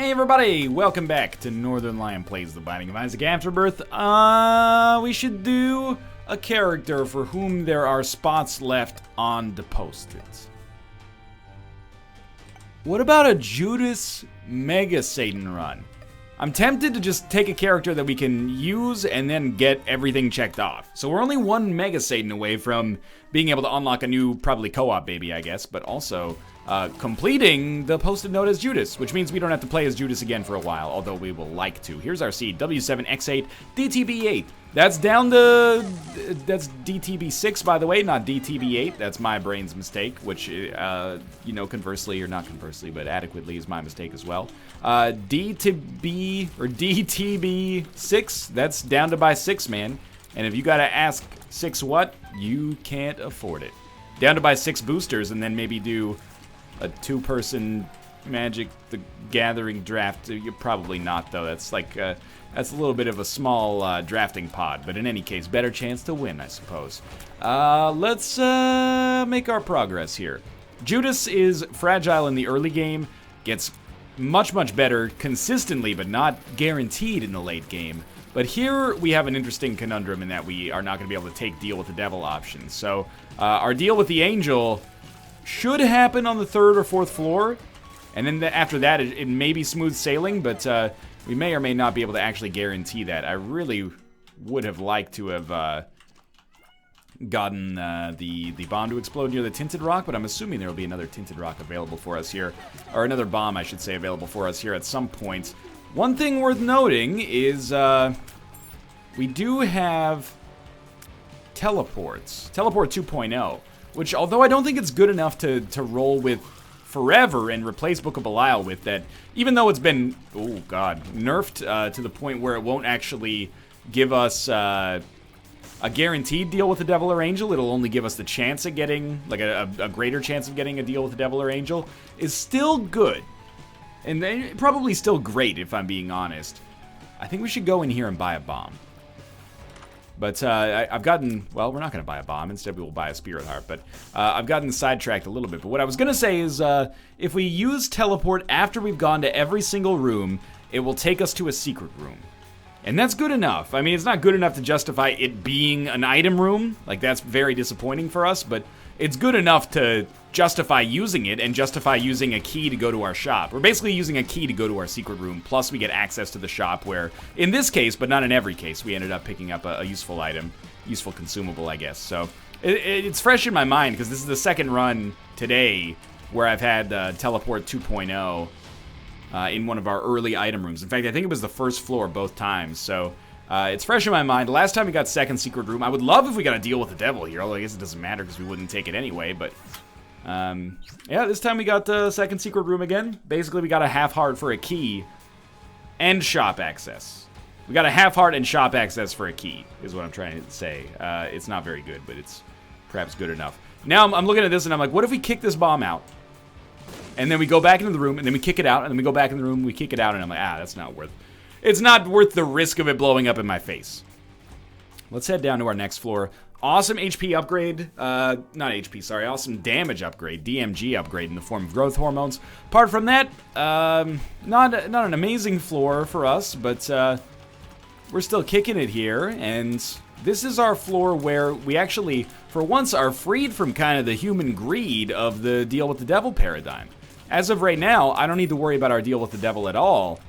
Hey everybody, welcome back to Northern Lion Plays The Binding of Isaac Afterbirth. We should do a character for whom there are spots left on the post-its. What about a Judas Mega Satan run? I'm tempted to just take a character that we can use and then get everything checked off. So we're only one Mega Satan away from being able to unlock a new, probably co-op baby, I guess, but also completing the posted note as Judas, which means we don't have to play as Judas again for a while, although we will like to. Here's our seed, W7X8, DTB8. That's down to, that's DTB6, by the way, not DTB8. That's my brain's mistake, which, you know, conversely, or not conversely, but adequately is my mistake as well. DTB, or DTB6, that's down to by 6, man. And if you gotta ask 6 what, you can't afford it. Down to buy 6 boosters and then maybe do a 2-person Magic the Gathering draft. You're probably not, though. That's like, that's a little bit of a small drafting pod. But in any case, better chance to win, I suppose. Let's make our progress here. Judas is fragile in the early game, gets much better consistently, but not guaranteed in the late game. But here we have an interesting conundrum in that we are not going to be able to take deal with the devil option. So our deal with the angel should happen on the 3rd or 4th floor. And then after that, it may be smooth sailing, but we may or may not be able to actually guarantee that. I really would have liked to have gotten the bomb to explode near the Tinted Rock, but I'm assuming there will be another Tinted Rock available for us here. Or another bomb, I should say, available for us here at some point. One thing worth noting is we do have teleports. Teleport 2.0, which although I don't think it's good enough to roll with forever and replace Book of Belial with, that even though it's been, oh god, nerfed to the point where it won't actually give us a guaranteed deal with the devil or angel, it'll only give us the chance of getting, like a greater chance of getting a deal with the devil or angel, is still good. And probably still great, if I'm being honest. I think we should go in here and buy a bomb. But I've gotten, well, we're not going to buy a bomb. Instead, we will buy a Spirit Heart. But I've gotten sidetracked a little bit. But what I was going to say is if we use teleport after we've gone to every single room, it will take us to a secret room. And that's good enough. I mean, it's not good enough to justify it being an item room. Like, that's very disappointing for us. But it's good enough to justify using it and justify using a key to go to our shop. We're basically using a key to go to our secret room, plus we get access to the shop where, in this case, but not in every case, we ended up picking up a useful item, useful consumable, I guess. So it's fresh in my mind because this is the second run today where I've had Teleport 2.0 in one of our early item rooms. In fact, I think it was the first floor both times, so it's fresh in my mind. Last time we got second secret room, I would love if we got a deal with the devil here, although I guess it doesn't matter because we wouldn't take it anyway, but yeah, this time we got the second secret room again. Basically, we got a half heart for a key and shop access. We got a half heart and shop access for a key, is what I'm trying to say. It's not very good, but it's perhaps good enough. Now I'm looking at this and I'm like, what if we kick this bomb out? And then we go back into the room, and then we kick it out, and then we go back in the room, we kick it out, and I'm like, that's not worth it. It's not worth the risk of it blowing up in my face. Let's head down to our next floor. Awesome HP upgrade, not HP, sorry, awesome damage upgrade, DMG upgrade in the form of growth hormones. Apart from that, not an amazing floor for us, but we're still kicking it here, and this is our floor where we actually, for once, are freed from kind of the human greed of the deal with the devil paradigm. As of right now, I don't need to worry about our deal with the devil at all.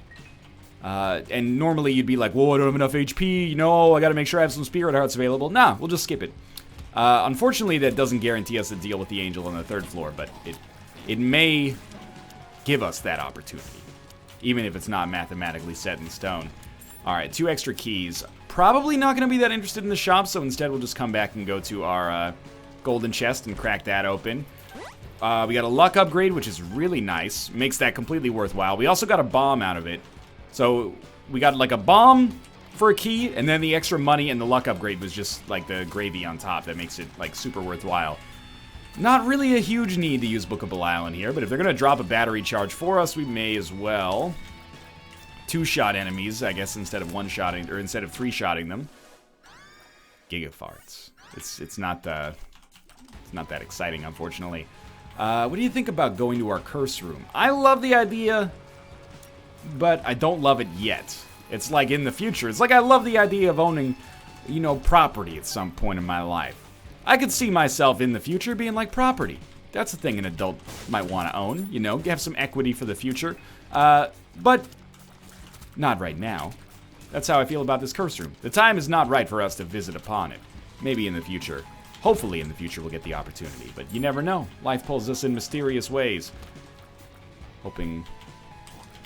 And normally you'd be like, whoa, I don't have enough HP, you know, I gotta make sure I have some Spirit Hearts available. Nah, we'll just skip it. Unfortunately, that doesn't guarantee us a deal with the angel on the 3rd floor, but it may give us that opportunity, even if it's not mathematically set in stone. Alright, 2 extra keys. Probably not gonna be that interested in the shop, so instead we'll just come back and go to our golden chest and crack that open. We got a luck upgrade, which is really nice. Makes that completely worthwhile. We also got a bomb out of it. So we got like a bomb for a key, and then the extra money and the luck upgrade was just like the gravy on top that makes it like super worthwhile. Not really a huge need to use Book of Belial in here, but if they're gonna drop a battery charge for us, we may as well. 2-shot enemies, I guess, instead of 1-shotting, or instead of 3-shotting them. Gigafarts. It's not that exciting, unfortunately. What do you think about going to our curse room? I love the idea, but I don't love it yet. It's like in the future. It's like I love the idea of owning, you know, property at some point in my life. I could see myself in the future being like property. That's a thing an adult might want to own, you know, have some equity for the future. But not right now. That's how I feel about this curse room. The time is not right for us to visit upon it. Maybe in the future. Hopefully in the future we'll get the opportunity, but you never know. Life pulls us in mysterious ways. Hoping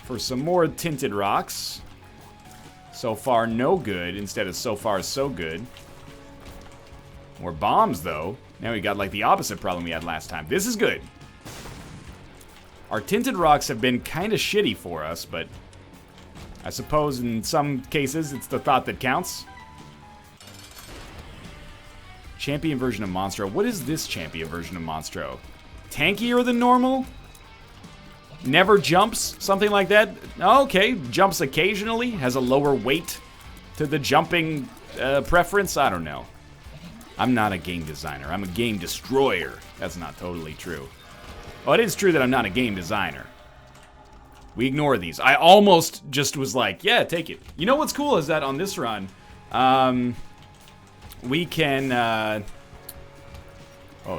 for some more tinted rocks. So far, no good, instead of so far, so good. More bombs, though. Now we got, like, the opposite problem we had last time. This is good. Our tinted rocks have been kind of shitty for us, but I suppose in some cases it's the thought that counts. Champion version of Monstro. What is this champion version of Monstro? Tankier than normal? Never jumps? Something like that? Okay, jumps occasionally. Has a lower weight to the jumping preference? I don't know. I'm not a game designer. I'm a game destroyer. That's not totally true. Oh, it is true that I'm not a game designer. We ignore these. I almost just was like, yeah, take it. You know what's cool is that on this run, we can, oh,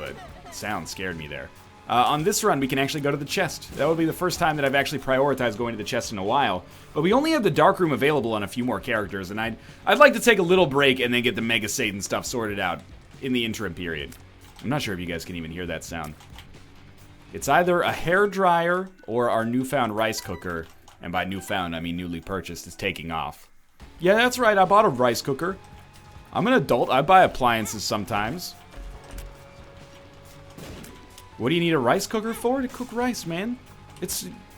that sound scared me there. On this run, we can actually go to the chest. That would be the first time that I've actually prioritized going to the chest in a while. But we only have the dark room available on a few more characters, and I'd like to take a little break and then get the Mega Satan stuff sorted out in the interim period. I'm not sure if you guys can even hear that sound. It's either a hair dryer or our newfound rice cooker, and by newfound I mean newly purchased, is taking off. Yeah, that's right, I bought a rice cooker. I'm an adult, I buy appliances sometimes. What do you need a rice cooker for? To cook rice, man.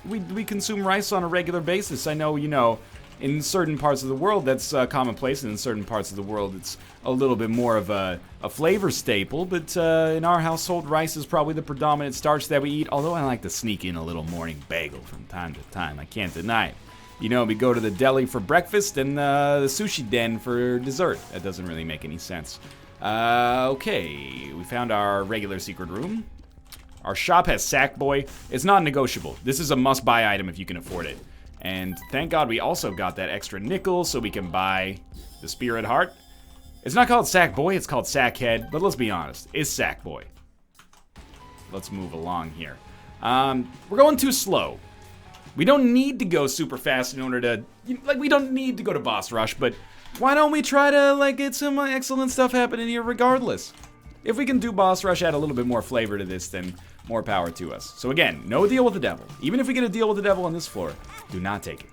We consume rice on a regular basis. I know, you know, in certain parts of the world that's commonplace, and in certain parts of the world it's a little bit more of a flavor staple, but in our household, rice is probably the predominant starch that we eat, although I like to sneak in a little morning bagel from time to time. I can't deny it. You know, we go to the deli for breakfast and the sushi den for dessert. That doesn't really make any sense. Okay, we found our regular secret room. Our shop has Sackboy. It's not negotiable. This is a must-buy item if you can afford it. And thank God we also got that extra nickel so we can buy the Spirit Heart. It's not called Sackboy, it's called Sackhead, but let's be honest, it's Sackboy. Let's move along here. We're going too slow. We don't need to go super fast in order to, like, we don't need to go to boss rush, but why don't we try to, like, get some excellent stuff happening here regardless? If we can do boss rush, add a little bit more flavor to this, then more power to us. So again, no deal with the devil. Even if we get a deal with the devil on this floor, do not take it.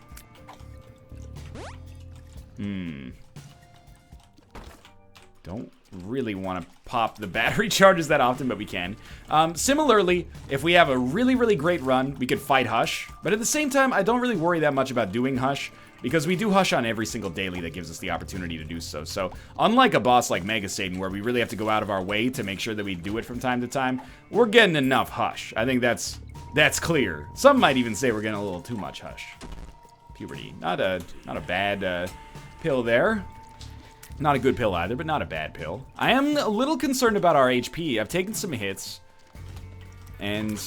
Don't really want to pop the battery charges that often, but we can. Similarly, if we have a really, really great run, we could fight Hush. But at the same time, I don't really worry that much about doing Hush, because we do Hush on every single daily that gives us the opportunity to do so. So, unlike a boss like Mega Satan, where we really have to go out of our way to make sure that we do it from time to time, we're getting enough Hush. I think that's clear. Some might even say we're getting a little too much Hush. Puberty. Not a bad pill there. Not a good pill either, but not a bad pill. I am a little concerned about our HP. I've taken some hits, and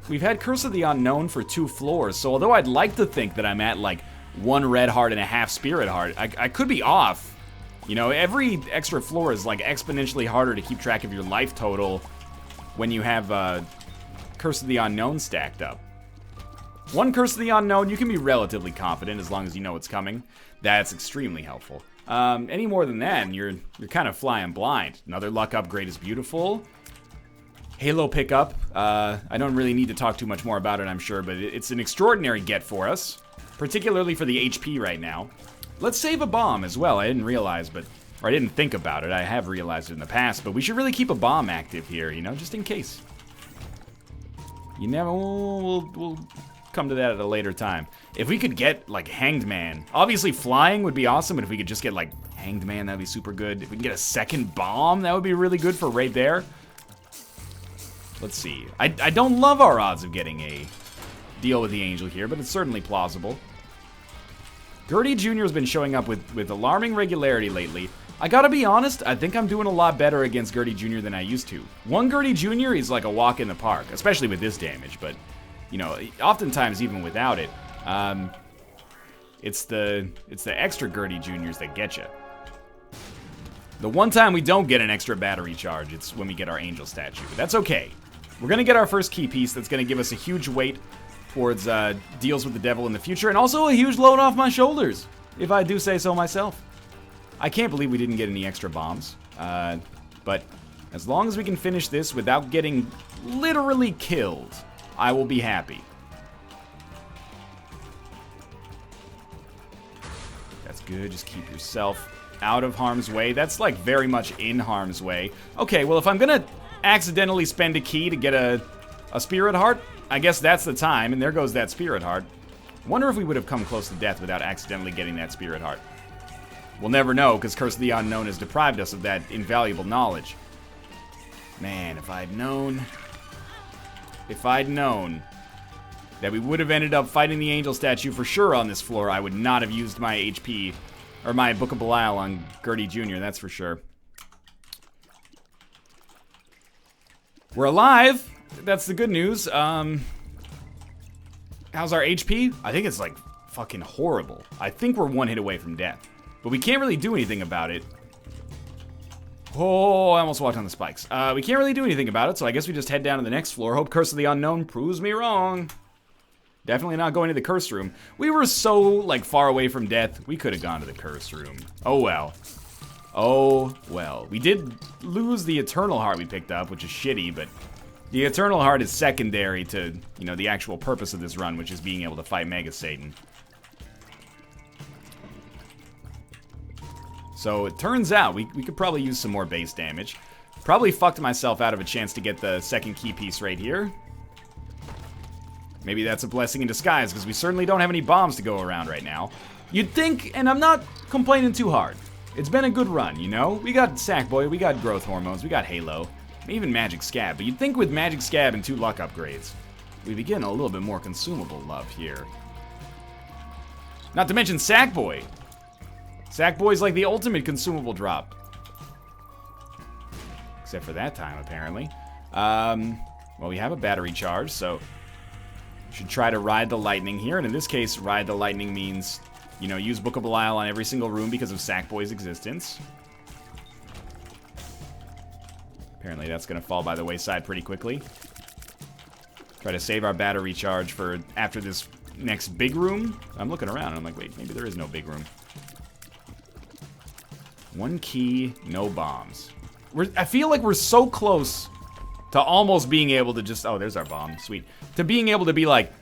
we've had Curse of the Unknown for 2 floors, so although I'd like to think that I'm at, like, 1 red heart and a half spirit heart, I could be off. You know, every extra floor is, like, exponentially harder to keep track of your life total when you have Curse of the Unknown stacked up. 1 Curse of the Unknown, you can be relatively confident as long as you know it's coming. That's extremely helpful. Any more than that, and you're kind of flying blind. Another luck upgrade is beautiful. Halo pickup. I don't really need to talk too much more about it, I'm sure, but it's an extraordinary get for us, particularly for the HP right now. Let's save a bomb as well. I didn't realize, or I didn't think about it. I have realized it in the past, but we should really keep a bomb active here, you know, just in case. You never. We'll come to that at a later time. If we could get, like, Hanged Man. Obviously, flying would be awesome, but if we could just get, like, Hanged Man, that'd be super good. If we can get a second bomb, that would be really good for right there. Let's see. I don't love our odds of getting a deal with the angel here, but it's certainly plausible. Gertie Jr. has been showing up with alarming regularity lately. I gotta be honest, I think I'm doing a lot better against Gertie Jr. than I used to. 1 Gertie Jr. is like a walk in the park, especially with this damage, but, you know, oftentimes even without it. It's the extra Gertie Juniors that get you. The one time we don't get an extra battery charge, it's when we get our angel statue. That's okay. We're going to get our first key piece that's going to give us a huge weight towards deals with the devil in the future, and also a huge load off my shoulders, if I do say so myself. I can't believe we didn't get any extra bombs, but as long as we can finish this without getting literally killed, I will be happy. That's good, just keep yourself out of harm's way. That's like very much in harm's way. Okay, well if I'm gonna accidentally spend a key to get a spirit heart, I guess that's the time, and there goes that spirit heart. Wonder if we would have come close to death without accidentally getting that spirit heart. We'll never know, because Curse of the Unknown has deprived us of that invaluable knowledge. Man, if I'd known that we would have ended up fighting the angel statue for sure on this floor, I would not have used my HP, or my Book of Belial on Gertie Jr., that's for sure. We're alive! That's the good news. How's our HP? I think it's like fucking horrible. I think we're one hit away from death. But we can't really do anything about it. Oh, I almost walked on the spikes. We can't really do anything about it, so I guess we just head down to the next floor. Hope Curse of the Unknown proves me wrong. Definitely not going to the curse room. We were so, like, far away from death, we could have gone to the curse room. Oh, well. Oh, well. We did lose the Eternal Heart we picked up, which is shitty, but the Eternal Heart is secondary to, you know, the actual purpose of this run, which is being able to fight Mega Satan. So it turns out we could probably use some more base damage. Probably fucked myself out of a chance to get the second key piece right here. Maybe that's a blessing in disguise, because we certainly don't have any bombs to go around right now. You'd think, and I'm not complaining too hard, it's been a good run, you know? We got Sackboy, we got Growth Hormones, we got Halo, even Magic Scab. But you'd think with Magic Scab and 2 luck upgrades, we begin a little bit more consumable love here. Not to mention Sackboy. Sackboy's like the ultimate consumable drop. Except for that time, apparently. Well, we have a battery charge, so should try to ride the lightning here. And in this case, ride the lightning means, you know, use Book of Belial on every single room because of Sackboy's existence. Apparently that's going to fall by the wayside pretty quickly. Try to save our battery charge for after this next big room. I'm looking around and I'm like, wait, maybe there is no big room. 1 key, no bombs. I feel like we're so close to almost being able to just... Oh, there's our bomb. Sweet. To being able to be like...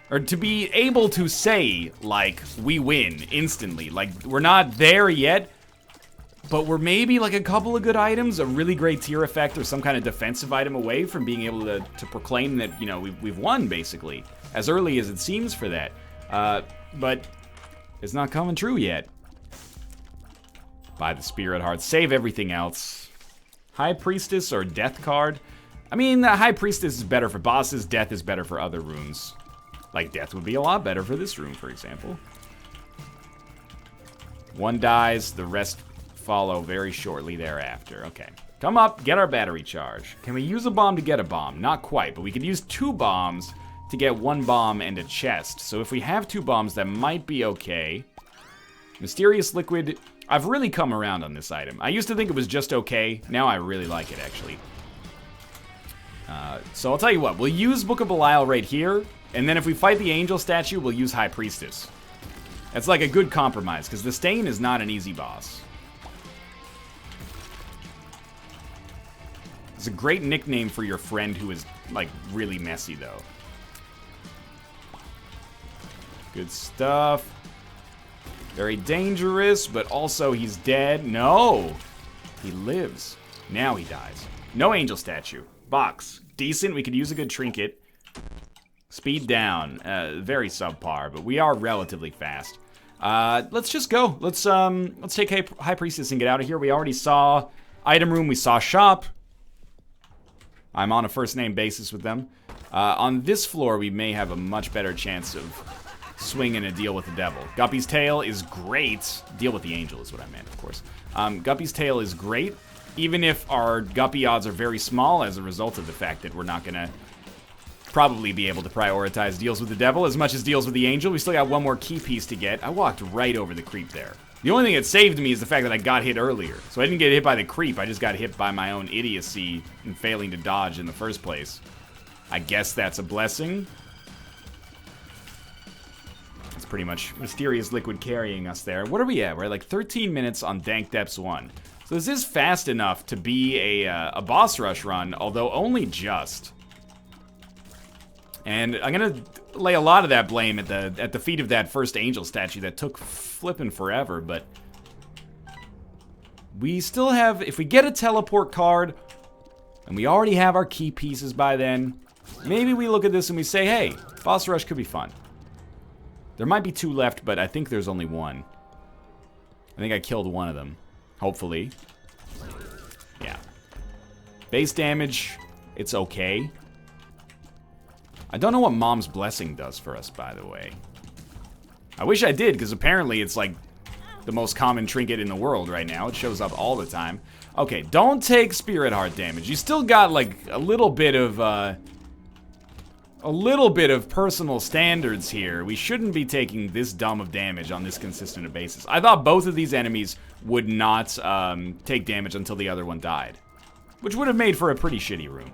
Or to be able to say, like, we win instantly. Like, we're not there yet, but we're maybe like a couple of good items, a really great tier effect or some kind of defensive item away from being able to proclaim that, you know, we've won, basically. As early as it seems for that. But it's not coming true yet. Buy the Spirit Heart. Save everything else. High Priestess or Death card? I mean, the High Priestess is better for bosses. Death is better for other rooms. Like, Death would be a lot better for this room, for example. 1 dies. The rest follow very shortly thereafter. Okay. Come up. Get our battery charge. Can we use a bomb to get a bomb? Not quite, but we could use 2 bombs to get 1 bomb and a chest. So if we have 2 bombs, that might be okay. Mysterious Liquid... I've really come around on this item. I used to think it was just okay. Now I really like it, actually. So I'll tell you what. We'll use Book of Belial right here. And then if we fight the Angel statue, we'll use High Priestess. That's like a good compromise, because the Stain is not an easy boss. It's a great nickname for your friend who is, like, really messy, though. Good stuff. Very dangerous, but also he's dead. No! He lives. Now he dies. No angel statue. Box. Decent. We could use a good trinket. Speed down. Very subpar, but we are relatively fast. Let's just go. Let's take High Priestess and get out of here. We already saw item room. We saw shop. I'm on a first-name basis with them. On this floor, we may have a much better chance of swinging a deal with the devil. Guppy's Tail is great. Deal with the angel is what I meant, of course. Guppy's Tail is great, even if our Guppy odds are very small as a result of the fact that we're not going to probably be able to prioritize deals with the devil as much as deals with the angel. We still got one more key piece to get. I walked right over the creep there. The only thing that saved me is the fact that I got hit earlier. So I didn't get hit by the creep, I just got hit by my own idiocy and failing to dodge in the first place. I guess that's a blessing. That's pretty much mysterious liquid carrying us there. What are we at? We're at like 13 minutes on Dank Depths 1. So this is fast enough to be a boss rush run, although only just. And I'm gonna lay a lot of that blame at the feet of that first angel statue that took flippin' forever, but we still have, if we get a teleport card, and we already have our key pieces by then, maybe we look at this and we say, hey, boss rush could be fun. There might be 2 left, but I think there's only 1. I think I killed one of them, hopefully. Yeah. Base damage, it's okay. I don't know what Mom's Blessing does for us, by the way. I wish I did, because apparently it's like the most common trinket in the world right now. It shows up all the time. Okay, don't take Spirit Heart damage. You still got like a little bit of personal standards here. We shouldn't be taking this dumb of damage on this consistent a basis. I thought both of these enemies would not take damage until the other one died, which would have made for a pretty shitty room.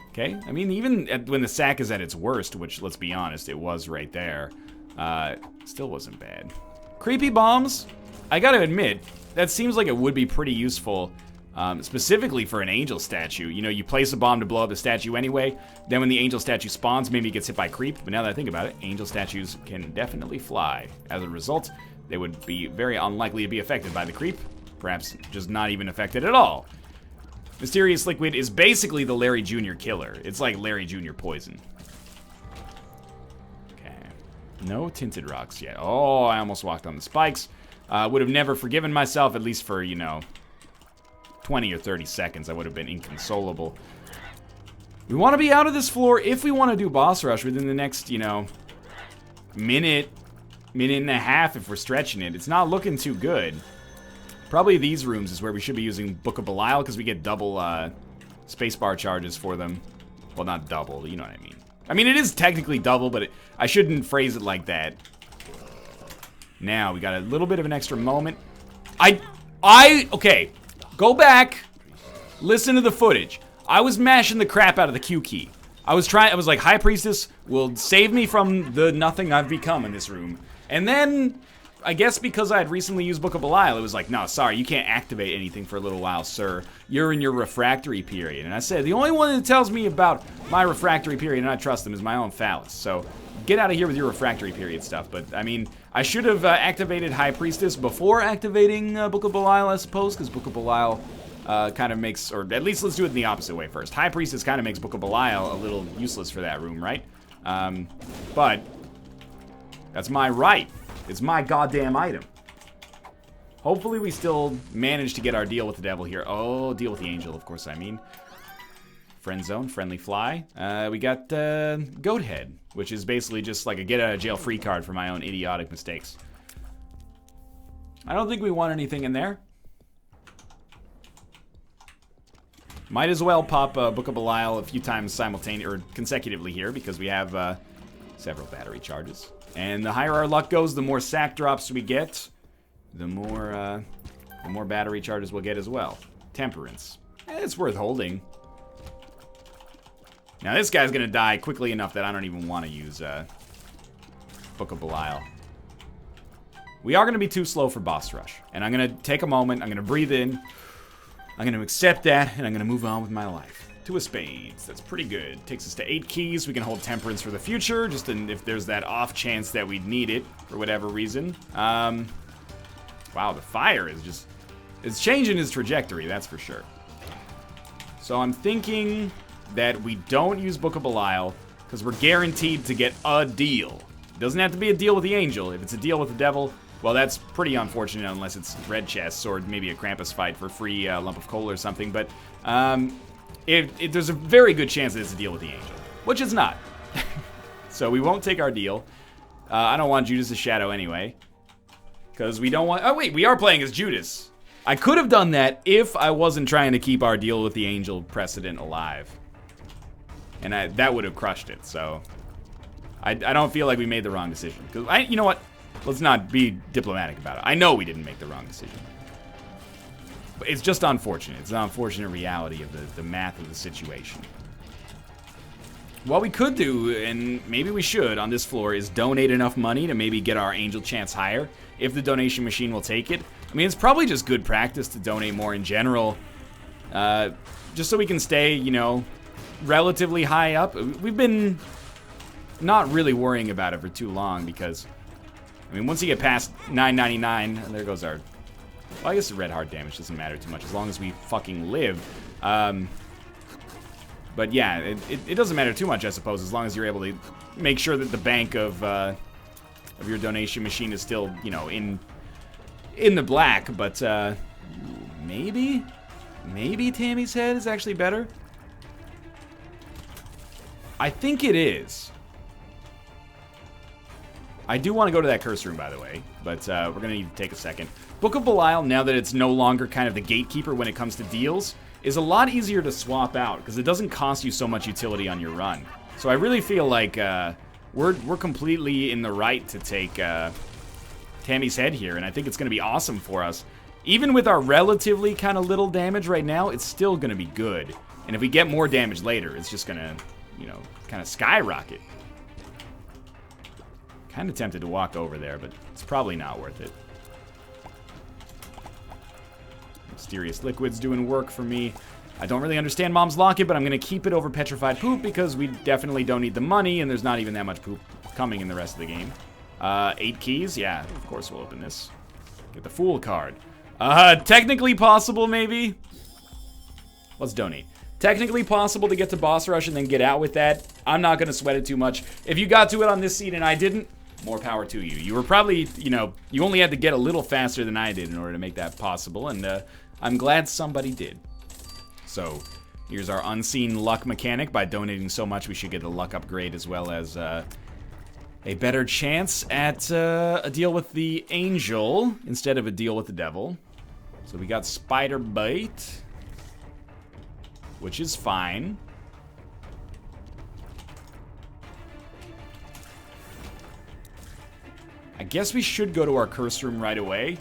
Okay, I mean, even when the sack is at its worst, which, let's be honest, it was right there, still wasn't bad. Creepy bombs, I gotta admit, that seems like it would be pretty useful, specifically for an angel statue. You know, you place a bomb to blow up the statue anyway, then when the angel statue spawns, maybe it gets hit by creep, but now that I think about it, angel statues can definitely fly. As a result, they would be very unlikely to be affected by the creep, perhaps just not even affected at all. Mysterious Liquid is basically the Larry Jr. killer. It's like Larry Jr. poison. Okay. No tinted rocks yet. Oh, I almost walked on the spikes. Would have never forgiven myself, at least for, you know, 20 or 30 seconds. I would have been inconsolable. We want to be out of this floor if we want to do boss rush within the next, you know, minute and a half if we're stretching it. It's not looking too good. Probably these rooms is where we should be using Book of Belial, because we get double spacebar charges for them. Well, not double, you know what I mean. I mean, it is technically double, but I shouldn't phrase it like that. Now, we got a little bit of an extra moment. Okay, go back, listen to the footage. I was mashing the crap out of the Q key. I was like, High Priestess will save me from the nothing I've become in this room. And then, I guess because I had recently used Book of Belial, it was like, no, sorry, you can't activate anything for a little while, sir. You're in your refractory period. And I said, the only one that tells me about my refractory period, and I trust them, is my own phallus. So, get out of here with your refractory period stuff. But, I mean, I should have activated High Priestess before activating Book of Belial, I suppose, because Book of Belial kind of makes, or at least let's do it in the opposite way first. High Priestess kind of makes Book of Belial a little useless for that room, right? But, that's my right. It's my goddamn item. Hopefully we still manage to get our deal with the devil here. Oh, deal with the angel, of course I mean. Friend zone, friendly fly. We got Goat Head, which is basically just like a get out of jail free card for my own idiotic mistakes. I don't think we want anything in there. Might as well pop Book of Belial a few times simultaneously or consecutively here, because we have several battery charges. And the higher our luck goes, the more sack drops we get, the more battery charges we'll get as well. Temperance. It's worth holding. Now this guy's gonna die quickly enough that I don't even want to use Book of Belial. We are gonna be too slow for boss rush. And I'm gonna take a moment, I'm gonna breathe in, I'm gonna accept that, and I'm gonna move on with my life. 2 of spades, that's pretty good. Takes us to 8 keys. We can hold temperance for the future, just if there's that off chance that we'd need it for whatever reason. Wow, the fire is just, it's changing his trajectory, that's for sure. So I'm thinking that we don't use Book of Belial, because we're guaranteed to get a deal. It doesn't have to be a deal with the angel. If it's a deal with the devil, well, that's pretty unfortunate unless it's red chests or maybe a Krampus fight for free lump of coal or something, but there's a very good chance that it's a deal with the angel, which it's not. So we won't take our deal. I don't want Judas' shadow anyway, because we don't want, oh wait, we are playing as Judas. I could have done that if I wasn't trying to keep our deal with the angel precedent alive. and that would have crushed it. So I don't feel like we made the wrong decision. Because you know what? Let's not be diplomatic about it. I know we didn't make the wrong decision. But it's just unfortunate. It's an unfortunate reality of the math of the situation. What we could do, and maybe we should on this floor, is donate enough money to maybe get our angel chance higher, if the donation machine will take it. I mean, it's probably just good practice to donate more in general, just so we can stay, you know, relatively high up. We've been not really worrying about it for too long because, I mean, once you get past 999, there goes our... Well, I guess the red heart damage doesn't matter too much as long as we fucking live. But yeah, it doesn't matter too much, I suppose, as long as you're able to make sure that the bank of your donation machine is still, you know, in the black. But maybe Tammy's head is actually better. I think it is. I do want to go to that curse room, by the way, but we're going to need to take a second. Book of Belial, now that it's no longer kind of the gatekeeper when it comes to deals, is a lot easier to swap out because it doesn't cost you so much utility on your run. So I really feel like we're completely in the right to take Tammy's head here, and I think it's going to be awesome for us. Even with our relatively kind of little damage right now, it's still going to be good. And if we get more damage later, it's just going to, you know, kind of skyrocket. Kind of tempted to walk over there, but it's probably not worth it. Mysterious liquid's doing work for me. I don't really understand Mom's Locket, but I'm going to keep it over Petrified Poop because we definitely don't need the money, and there's not even that much poop coming in the rest of the game. 8 keys? Yeah, of course we'll open this. Get the Fool card. Technically possible, maybe? Let's donate. Technically possible to get to Boss Rush and then get out with that. I'm not going to sweat it too much. If you got to it on this seed and I didn't, more power to you. You were probably, you know, you only had to get a little faster than I did in order to make that possible, and I'm glad somebody did. So, here's our unseen luck mechanic. By donating so much, we should get a luck upgrade as well as a better chance at a deal with the angel instead of a deal with the devil. So we got Spider Bite, which is fine. I guess we should go to our curse room right away.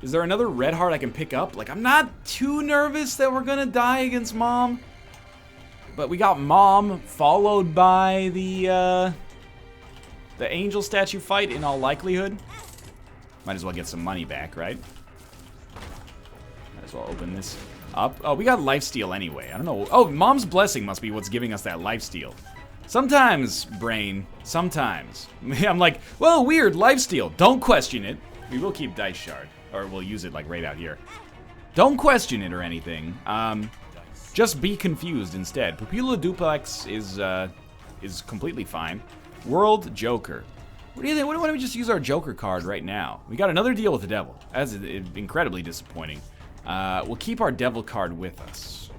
Is there another red heart I can pick up? Like, I'm not too nervous that we're gonna die against Mom. But we got Mom, followed by the angel statue fight in all likelihood. Might as well get some money back, right? Might as well open this up. Oh, we got lifesteal anyway. I don't know. Oh, Mom's blessing must be what's giving us that lifesteal. Sometimes, brain, sometimes. I'm like, well, weird, lifesteal. Don't question it. We will keep Dice Shard. Or we'll use it, like, right out here. Don't question it or anything. Just be confused instead. Pupilla Duplex is completely fine. World Joker. What do you think? Why don't we just use our Joker card right now? We got another deal with the devil. That's incredibly disappointing. We'll keep our devil card with us.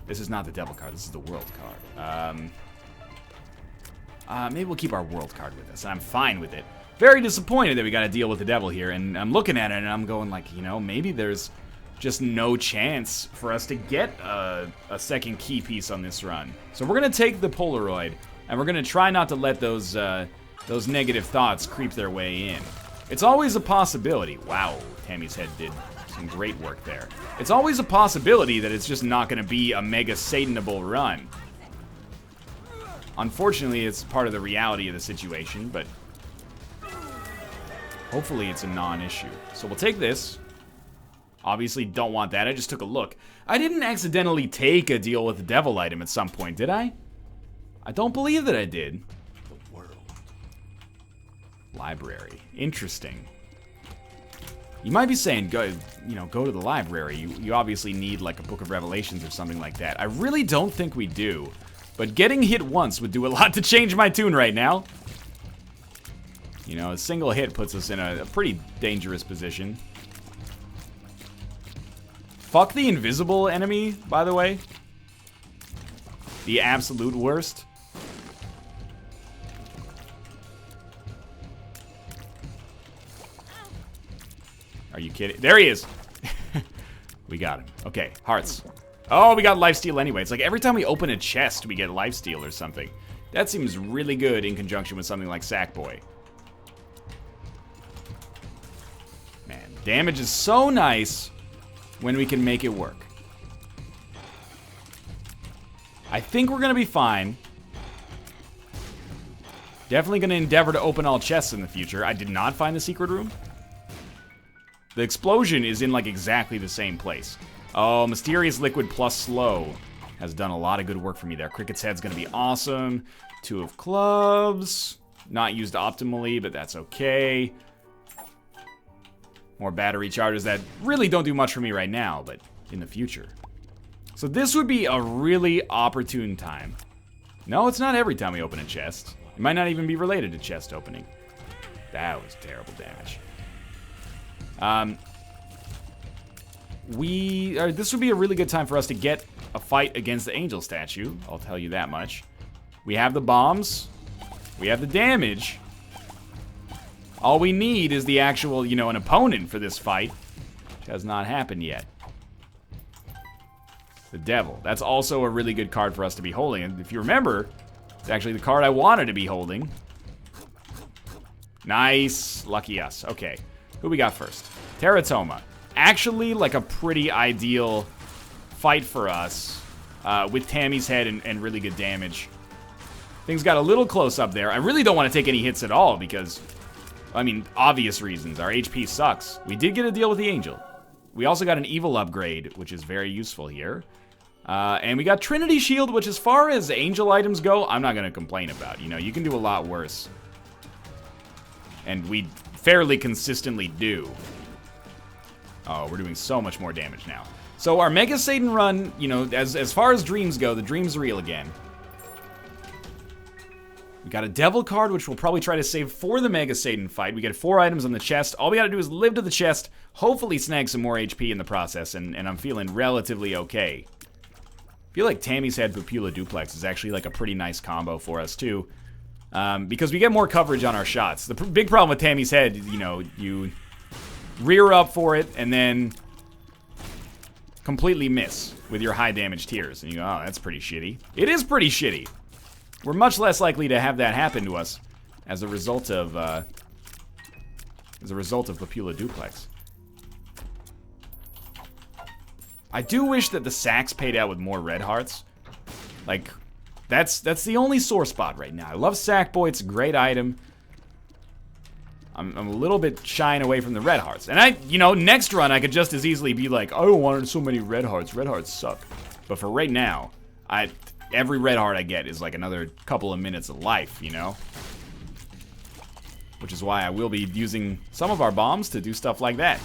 This is not the devil card. This is the world card. Maybe we'll keep our world card with us. I'm fine with it. Very disappointed that we got to deal with the devil here, and I'm looking at it and I'm going like, you know, maybe there's just no chance for us to get a second key piece on this run. So we're gonna take the Polaroid, and we're gonna try not to let those negative thoughts creep their way in. It's always a possibility. Wow, Tammy's head did some great work there. It's always a possibility that it's just not gonna be a mega Satanable run. Unfortunately, it's part of the reality of the situation, but hopefully it's a non-issue. So we'll take this. Obviously don't want that. I just took a look. I didn't accidentally take a deal with the devil item at some point, did I? I don't believe that I did. The world. Library. Interesting. You might be saying, go to the library. You obviously need like a Book of Revelations or something like that. I really don't think we do. But getting hit once would do a lot to change my tune right now. You know, a single hit puts us in a pretty dangerous position. Fuck the invisible enemy, by the way. The absolute worst. Are you kidding? There he is. We got him. Okay, hearts. Oh, we got lifesteal anyway. It's like every time we open a chest, we get lifesteal or something. That seems really good in conjunction with something like Sackboy. Man, damage is so nice when we can make it work. I think we're going to be fine. Definitely going to endeavor to open all chests in the future. I did not find the secret room. The explosion is in, like, exactly the same place. Oh, Mysterious Liquid plus Slow has done a lot of good work for me there. Cricket's Head's going to be awesome. 2 of Clubs. Not used optimally, but that's okay. More battery chargers that really don't do much for me right now, but in the future. So this would be a really opportune time. No, it's not every time we open a chest. It might not even be related to chest opening. That was terrible damage. This would be a really good time for us to get a fight against the angel statue. I'll tell you that much. We have the bombs. We have the damage. All we need is the actual, you know, an opponent for this fight, which has not happened yet. The Devil. That's also a really good card for us to be holding. And if you remember, it's actually the card I wanted to be holding. Nice. Lucky us. Okay. Who we got first? Teratoma. Actually, like a pretty ideal fight for us with Tammy's head and really good damage. Things got a little close up there. I really don't want to take any hits at all because, I mean, obvious reasons. Our HP sucks. We did get a deal with the Angel. We also got an Evil upgrade, which is very useful here. And we got Trinity Shield, which as far as Angel items go, I'm not going to complain about. You know, you can do a lot worse. And we fairly consistently do. Oh, we're doing so much more damage now. So our Mega Satan run, you know, as far as dreams go, the dream's real again. We got a Devil card, which we'll probably try to save for the Mega Satan fight. We get 4 items on the chest. All we gotta do is live to the chest, hopefully snag some more HP in the process, and I'm feeling relatively okay. I feel like Tammy's Head Pupila Duplex is actually like a pretty nice combo for us, too. Because we get more coverage on our shots. The big problem with Tammy's Head, you know, you rear up for it, and then completely miss with your high damage tiers. And you go, oh, that's pretty shitty. It is pretty shitty. We're much less likely to have that happen to us as a result of Pupila Duplex. I do wish that the sacks paid out with more red hearts. Like, that's the only sore spot right now. I love Sackboy, it's a great item. I'm a little bit shying away from the red hearts. And you know, next run I could just as easily be like, I don't want so many red hearts. Red hearts suck. But for right now, every red heart I get is like another couple of minutes of life, you know? Which is why I will be using some of our bombs to do stuff like that.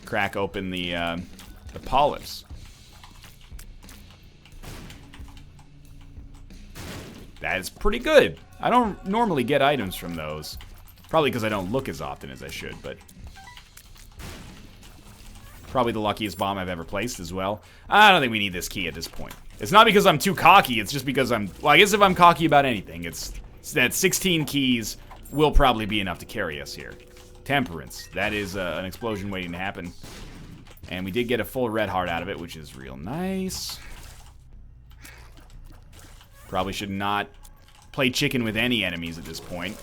Crack open the polyps. That is pretty good. I don't normally get items from those. Probably because I don't look as often as I should, but probably the luckiest bomb I've ever placed as well. I don't think we need this key at this point. It's not because I'm too cocky, it's just because well, I guess if I'm cocky about anything, it's that 16 keys will probably be enough to carry us here. Temperance. That is an explosion waiting to happen. And we did get a full red heart out of it, which is real nice. Probably should not play chicken with any enemies at this point.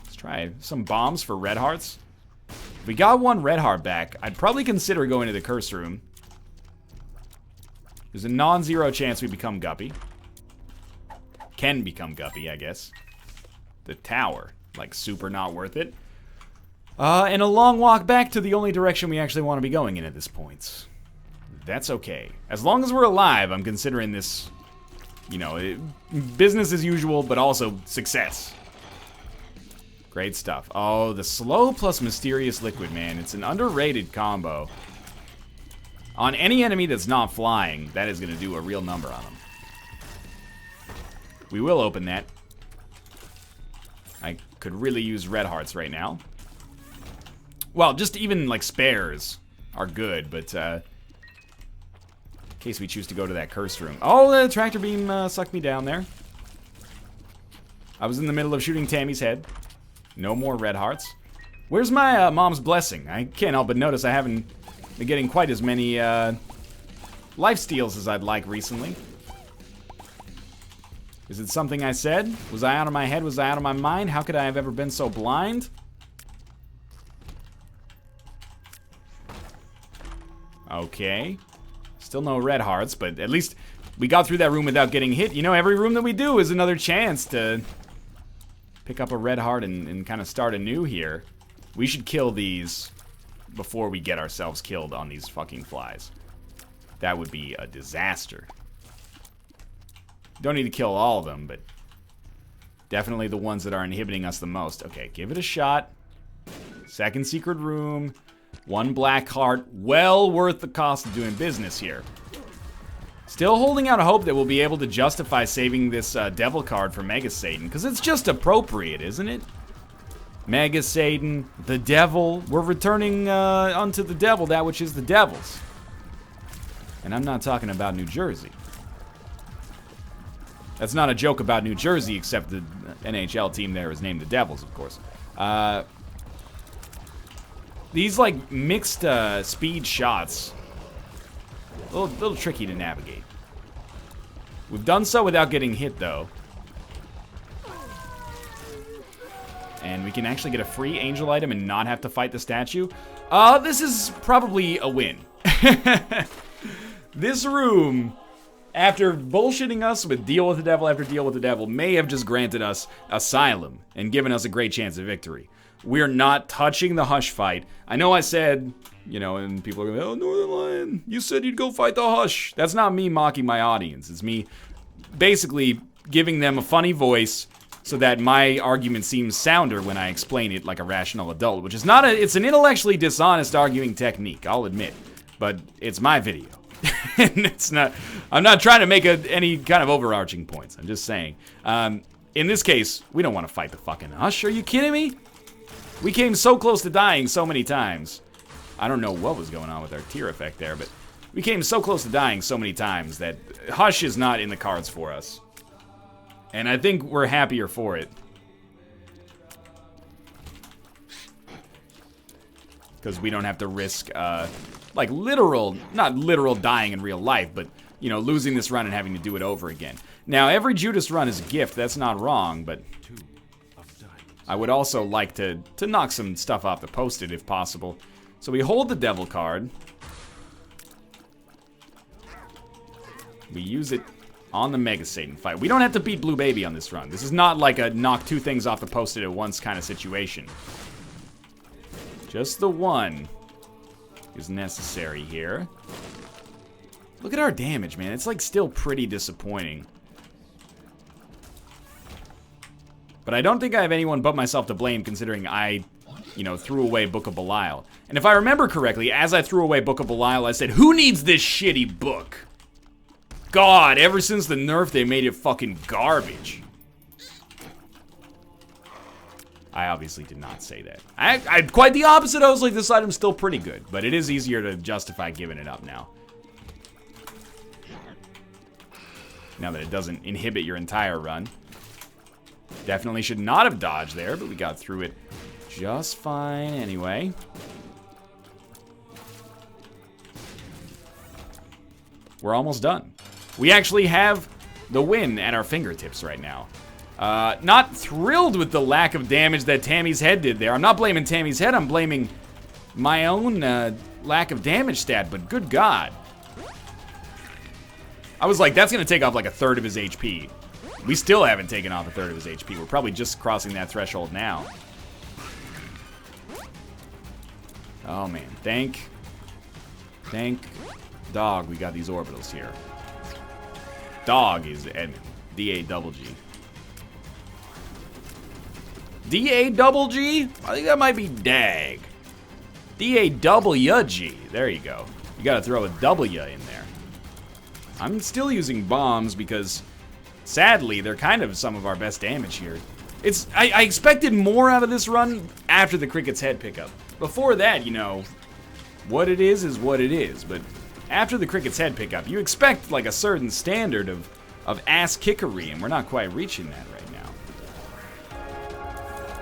Let's try some bombs for red hearts. If we got 1 red heart back, I'd probably consider going to the curse room. There's a non-zero chance we become Guppy. Can become Guppy, I guess. The tower. Like, super not worth it. And a long walk back to the only direction we actually want to be going in at this point. That's okay. As long as we're alive, I'm considering this, you know, business as usual, but also success. Great stuff. Oh, the slow plus mysterious liquid, man. It's an underrated combo. On any enemy that's not flying, that is going to do a real number on them. We will open that. I could really use red hearts right now. Well, just even, like, spares are good, but, in case we choose to go to that curse room. Oh, the tractor beam sucked me down there. I was in the middle of shooting Tammy's head. No more red hearts. Where's my mom's blessing? I can't help but notice I haven't been getting quite as many life steals as I'd like recently. Is it something I said? Was I out of my head? Was I out of my mind? How could I have ever been so blind? Okay. Still no red hearts, but at least we got through that room without getting hit. You know, every room that we do is another chance to pick up a red heart and kind of start anew here. We should kill these before we get ourselves killed on these fucking flies. That would be a disaster. Don't need to kill all of them, but definitely the ones that are inhibiting us the most. Okay, give it a shot. Second secret room. One black heart. Well worth the cost of doing business here. Still holding out hope that we'll be able to justify saving this devil card for Mega Satan, because it's just appropriate, isn't it? Mega Satan, the devil. We're returning unto the devil that which is the devil's. And I'm not talking about New Jersey. That's not a joke about New Jersey, except the NHL team there is named the Devils, of course. These, like, mixed speed shots, a little tricky to navigate. We've done so without getting hit, though. And we can actually get a free angel item and not have to fight the statue. This is probably a win. This room, after bullshitting us with deal with the devil after deal with the devil, may have just granted us asylum and given us a great chance of victory. We're not touching the Hush fight. I know I said, you know, and people are going, oh, Northern Lion, you said you'd go fight the Hush. That's not me mocking my audience. It's me basically giving them a funny voice so that my argument seems sounder when I explain it like a rational adult, which is not it's an intellectually dishonest arguing technique, I'll admit. But it's my video. And it's not, I'm not trying to make any kind of overarching points. I'm just saying. In this case, we don't want to fight the fucking Hush. Are you kidding me? We came so close to dying so many times. I don't know what was going on with our tear effect there, but we came so close to dying so many times that Hush is not in the cards for us. And I think we're happier for it. Because we don't have to risk, like not literal dying in real life, but, you know, losing this run and having to do it over again. Now, every Judas run is a gift, that's not wrong, but I would also like to knock some stuff off the post-it if possible. So we hold the devil card. We use it on the Mega Satan fight. We don't have to beat Blue Baby on this run. This is not like a knock two things off the post-it at once kind of situation. Just the one is necessary here. Look at our damage, man. It's like still pretty disappointing. But I don't think I have anyone but myself to blame, considering I, you know, threw away Book of Belial. And if I remember correctly, as I threw away Book of Belial, I said, who needs this shitty book? God, ever since the nerf, they made it fucking garbage. I obviously did not say that. I quite the opposite. I was like, this item's still pretty good, but it is easier to justify giving it up now. Now that it doesn't inhibit your entire run. Definitely should not have dodged there, but we got through it just fine anyway. We're almost done. We actually have the win at our fingertips right now. Not thrilled with the lack of damage that Tammy's head did there. I'm not blaming Tammy's head, I'm blaming my own lack of damage stat, but good God. I was like, that's gonna take off like a third of his HP. We still haven't taken off a third of his HP. We're probably just crossing that threshold now. Oh man, thank dog we got these orbitals here. Dog is D-A-double-G. D-A-double-G? I think that might be dag. D-A-W-G. There you go. You gotta throw a W in there. I'm still using bombs because, sadly, they're kind of some of our best damage here. I expected more out of this run after the Cricket's head pickup. Before that, you know, what it is what it is. But after the Cricket's head pickup, you expect like a certain standard of ass kickery, and we're not quite reaching that right now.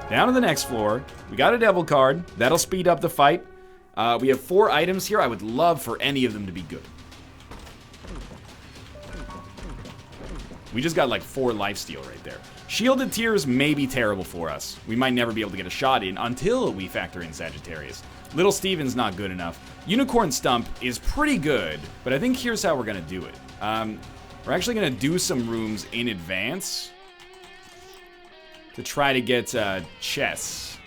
Down to the next floor. We got a devil card. That'll speed up the fight. We have 4 items here. I would love for any of them to be good. We just got like 4 lifesteal right there. Shielded Tears may be terrible for us. We might never be able to get a shot in until we factor in Sagittarius. Little Steven's not good enough. Unicorn Stump is pretty good, but I think here's how we're going to do it. We're actually going to do some rooms in advance to try to get chests.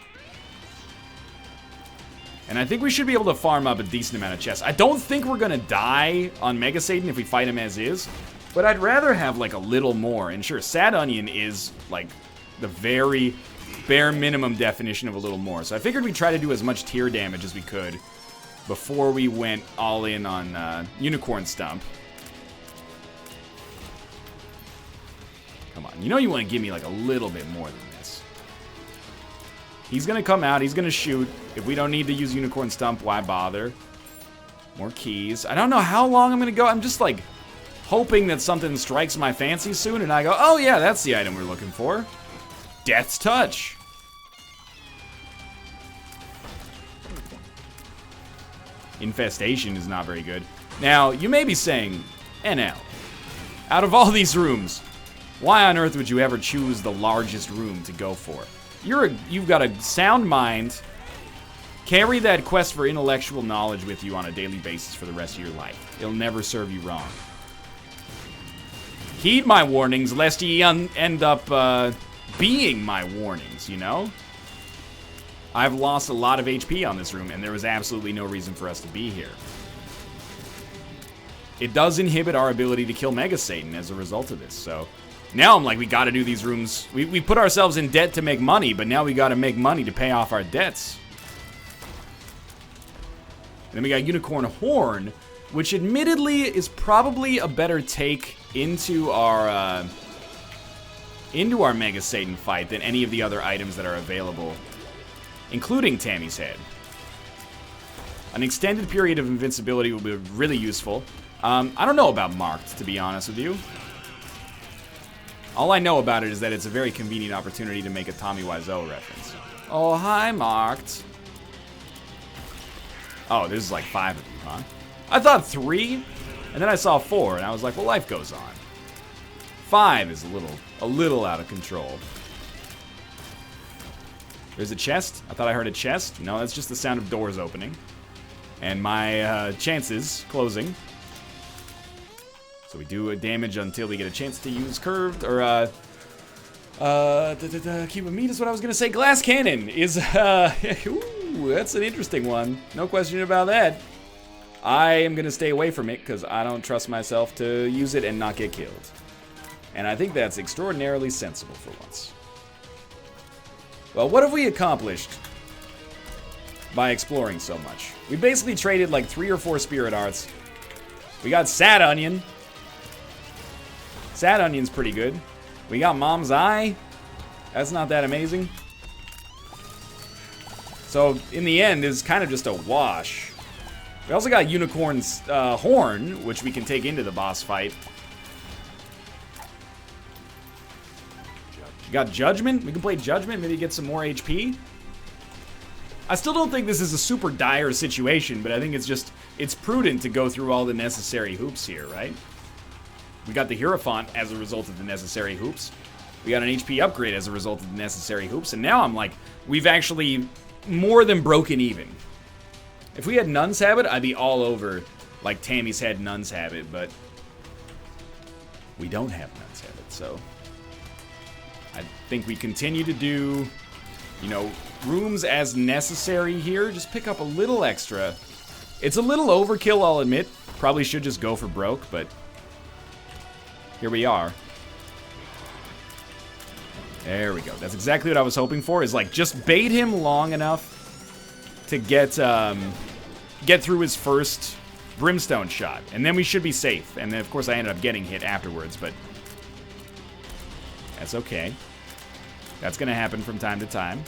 And I think we should be able to farm up a decent amount of chests. I don't think we're going to die on Mega Satan if we fight him as is, but I'd rather have like a little more. And sure, Sad Onion is like the very bare minimum definition of a little more. So I figured we'd try to do as much tier damage as we could before we went all in on Unicorn Stump. Come on, you know you want to give me like a little bit more than this. He's going to come out, he's going to shoot. If we don't need to use Unicorn Stump, why bother? More keys. I don't know how long I'm going to go. I'm just like hoping that something strikes my fancy soon and I go, oh yeah, that's the item we're looking for. Death's Touch. Infestation is not very good. Now, you may be saying, NL, out of all these rooms, why on earth would you ever choose the largest room to go for? You've got a sound mind. Carry that quest for intellectual knowledge with you on a daily basis for the rest of your life. It'll never serve you wrong. Heed my warnings, lest ye end up being my warnings, you know? I've lost a lot of HP on this room, and there was absolutely no reason for us to be here. It does inhibit our ability to kill Mega Satan as a result of this, so... Now I'm like, we gotta do these rooms. We put ourselves in debt to make money, but now we gotta make money to pay off our debts. And then we got Unicorn Horn, which admittedly is probably a better take into our Mega Satan fight than any of the other items that are available, including Tammy's Head. An extended period of invincibility will be really useful. I don't know about Marked, to be honest with you. All I know about it is that it's a very convenient opportunity to make a Tommy Wiseau reference. Oh, hi, Marked. Oh, there's like 5 of them, huh? I thought 3, and then I saw 4, and I was like, well, life goes on. 5 is a little out of control. There's a chest. I thought I heard a chest. No, that's just the sound of doors opening. And my chances closing. So we do a damage until we get a chance to use curved, or, Cuban meat is what I was going to say. Glass Cannon is, ooh, that's an interesting one. No question about that. I am going to stay away from it because I don't trust myself to use it and not get killed. And I think that's extraordinarily sensible for once. Well, what have we accomplished by exploring so much? We basically traded like 3 or 4 Spirit Arts. We got Sad Onion. Sad Onion's pretty good. We got Mom's Eye. That's not that amazing. So, in the end, it's kind of just a wash. We also got Unicorn's Horn, which we can take into the boss fight. We got Judgment. We can play Judgment, maybe get some more HP. I still don't think this is a super dire situation, but I think it's prudent to go through all the necessary hoops here, right? We got the Hierophant as a result of the necessary hoops. We got an HP upgrade as a result of the necessary hoops, and now I'm like, we've actually more than broken even. If we had Nun's Habit, I'd be all over like Tammy's Head Nun's Habit, but we don't have Nun's Habit, so I think we continue to do, you know, rooms as necessary here. Just pick up a little extra. It's a little overkill, I'll admit. Probably should just go for broke, but here we are. There we go. That's exactly what I was hoping for, is like just bait him long enough to get through his first Brimstone shot. And then we should be safe. And then, of course, I ended up getting hit afterwards, but that's okay. That's going to happen from time to time.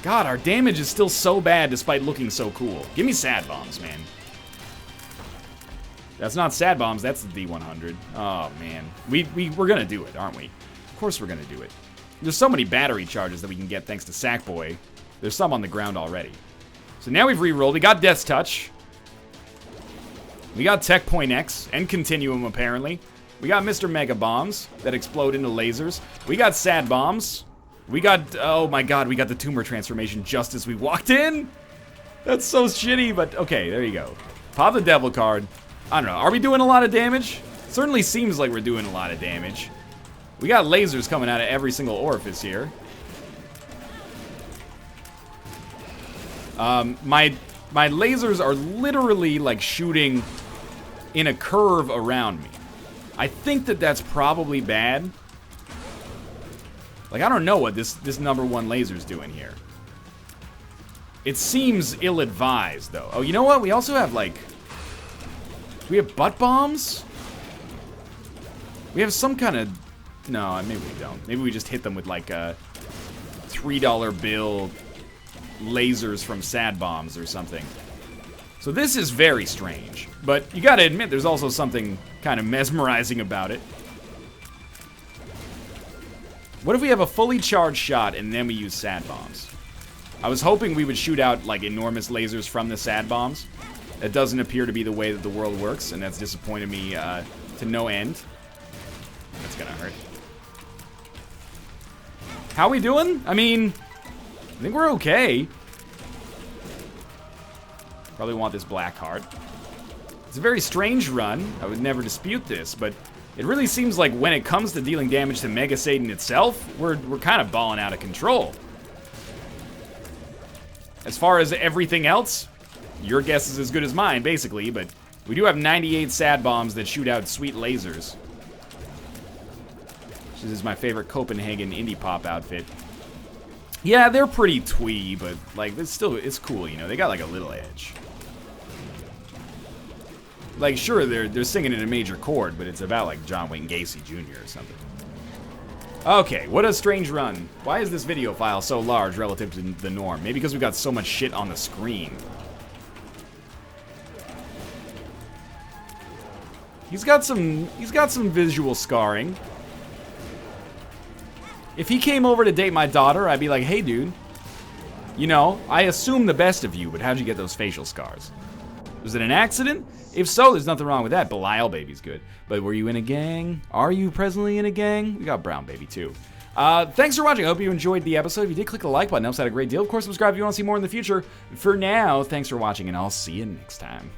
God, our damage is still so bad despite looking so cool. Give me Sad Bombs, man. That's not Sad Bombs, that's the D100. Oh, man. We're going to do it, aren't we? Of course we're going to do it. There's so many battery charges that we can get thanks to Sackboy. There's some on the ground already. So now we've re-rolled. We got Death's Touch. We got Tech Point X and Continuum, apparently. We got Mr. Mega Bombs that explode into lasers. We got Sad Bombs. We got, oh my god, we got the Tumor Transformation just as we walked in. That's so shitty, but okay, there you go. Pop the Devil card. I don't know, are we doing a lot of damage? Certainly seems like we're doing a lot of damage. We got lasers coming out of every single orifice here. My lasers are literally like shooting in a curve around me. I think that that's probably bad. Like, I don't know what this #1 laser's doing here. It seems ill-advised, though. Oh, you know what? We also have, like... we have butt bombs? We have some kind of... no, maybe we don't. Maybe we just hit them with, like, a $3 bill lasers from Sad Bombs or something. So this is very strange. But you gotta admit, there's also something kind of mesmerizing about it. What if we have a fully charged shot and then we use Sad Bombs? I was hoping we would shoot out, like, enormous lasers from the Sad Bombs. That doesn't appear to be the way that the world works, and that's disappointed me to no end. That's gonna hurt. How we doing? I mean, I think we're okay. Probably want this black card. It's a very strange run. I would never dispute this, but it really seems like when it comes to dealing damage to Mega Satan itself, we're kind of balling out of control. As far as everything else, your guess is as good as mine, basically, but we do have 98 Sad Bombs that shoot out sweet lasers. This is my favorite Copenhagen indie pop outfit. Yeah, they're pretty twee, but like it's cool, you know. They got like a little edge. Like, sure, they're singing in a major chord, but it's about like John Wayne Gacy Jr. or something. Okay, what a strange run. Why is this video file so large relative to the norm? Maybe because we've got so much shit on the screen. He's got some visual scarring. If he came over to date my daughter, I'd be like, hey, dude, you know, I assume the best of you, but how'd you get those facial scars? Was it an accident? If so, there's nothing wrong with that. Belial Baby's good. But were you in a gang? Are you presently in a gang? We got Brown Baby, too. Thanks for watching. I hope you enjoyed the episode. If you did, click the like button. It helps out a great deal. Of course, subscribe if you want to see more in the future. For now, thanks for watching, and I'll see you next time.